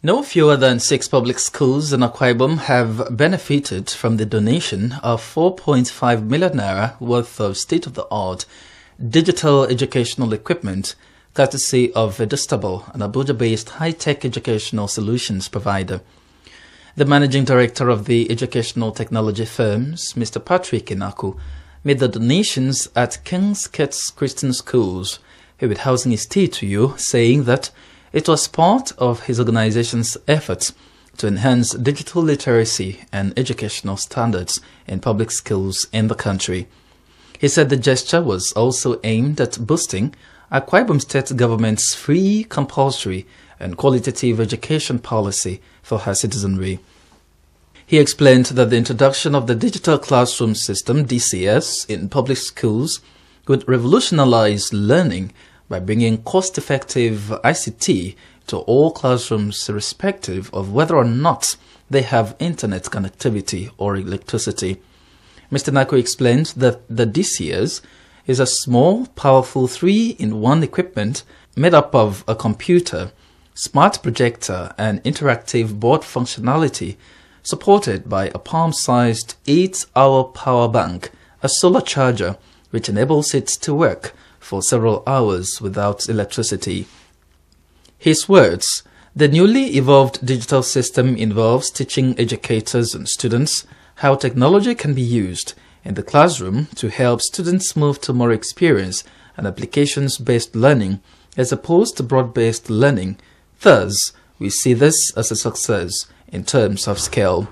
No fewer than 6 public schools in Akwa Ibom have benefited from the donation of 4.5 million naira worth of state-of-the-art digital educational equipment courtesy of EDUSTABL, an Abuja-based high-tech educational solutions provider. The managing director of the educational technology firms, Mr. Patrick Inaku, made the donations at King's Kids Christian Schools, Hewitt Housing Estate to you, saying that it was part of his organization's efforts to enhance digital literacy and educational standards in public schools in the country. He said the gesture was also aimed at boosting Akwa Ibom State government's free, compulsory and qualitative education policy for her citizenry. He explained that the introduction of the Digital Classroom System (DCS) in public schools would revolutionize learning by bringing cost-effective ICT to all classrooms irrespective of whether or not they have internet connectivity or electricity. Mr. Nako explained that the DCS is a small, powerful 3-in-1 equipment made up of a computer, smart projector and interactive board functionality supported by a palm-sized 8-hour power bank, a solar charger which enables it to work for several hours without electricity. His words, the newly evolved digital system involves teaching educators and students how technology can be used in the classroom to help students move to more experience and applications-based learning as opposed to broad-based learning. Thus, we see this as a success in terms of scale.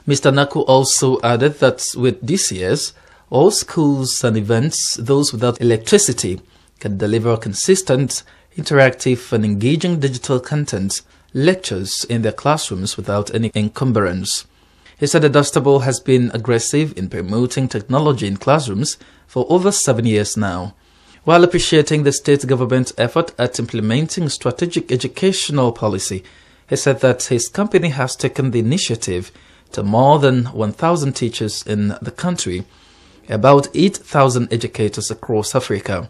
Mr. Naku also added that with DCS, all schools and events, those without electricity, can deliver consistent, interactive and engaging digital content, lectures in their classrooms without any encumbrance. He said EDUSTABL has been aggressive in promoting technology in classrooms for over 7 years now. While appreciating the state government's effort at implementing strategic educational policy, he said that his company has taken the initiative to more than 1,000 teachers in the country, about 8,000 educators across Africa.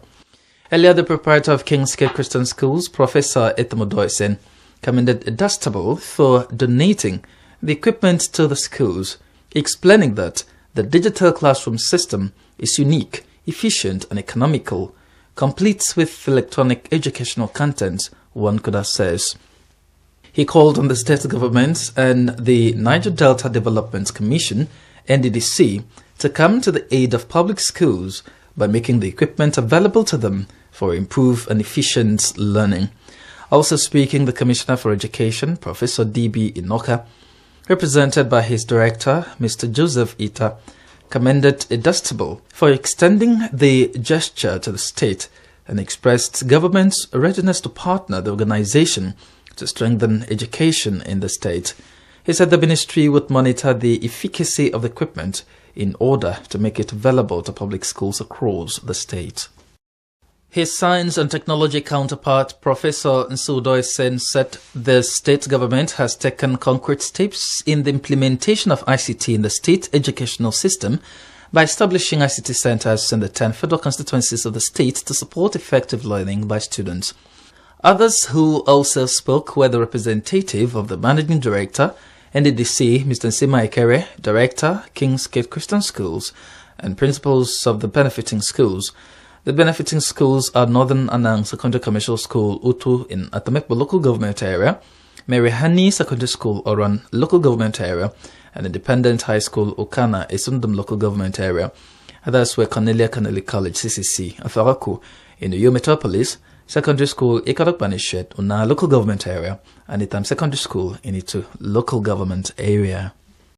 Earlier, the proprietor of King's Kids Christian Schools, Professor Etomodoisen, commended EDUSTABL for donating the equipment to the schools, explaining that the digital classroom system is unique, efficient and economical, complete with electronic educational content one could access. He called on the state government and the Niger Delta Development Commission, NDDC, to come to the aid of public schools by making the equipment available to them for improved and efficient learning. Also speaking, the Commissioner for Education, Professor D.B. Inoka, represented by his director, Mr. Joseph Ita, commended EDUSTABL for extending the gesture to the state and expressed government's readiness to partner the organization to strengthen education in the state. He said the ministry would monitor the efficacy of the equipment in order to make it available to public schools across the state. His science and technology counterpart, Professor Nsudoisen, said the state government has taken concrete steps in the implementation of ICT in the state educational system by establishing ICT centers in the 10 federal constituencies of the state to support effective learning by students. Others who also spoke were the representative of the managing director, NDDC, Mr. Nsima Ekere, Director, King's Kids Christian Schools, and principals of the benefiting schools. The benefiting schools are Northern Anang Secondary Commercial School, Utu in Atamekbo Local Government Area, Mary Hani Secondary School, Oran Local Government Area, and Independent High School, Okana, Isundum Local Government Area. Others were Cornelia Connelly College, CCC, Afaraku, in the Uyo Metropolis, Secondary School, Ikarok Banishet, Una Local Government Area, and Itam Secondary School in Itu Local Government Area.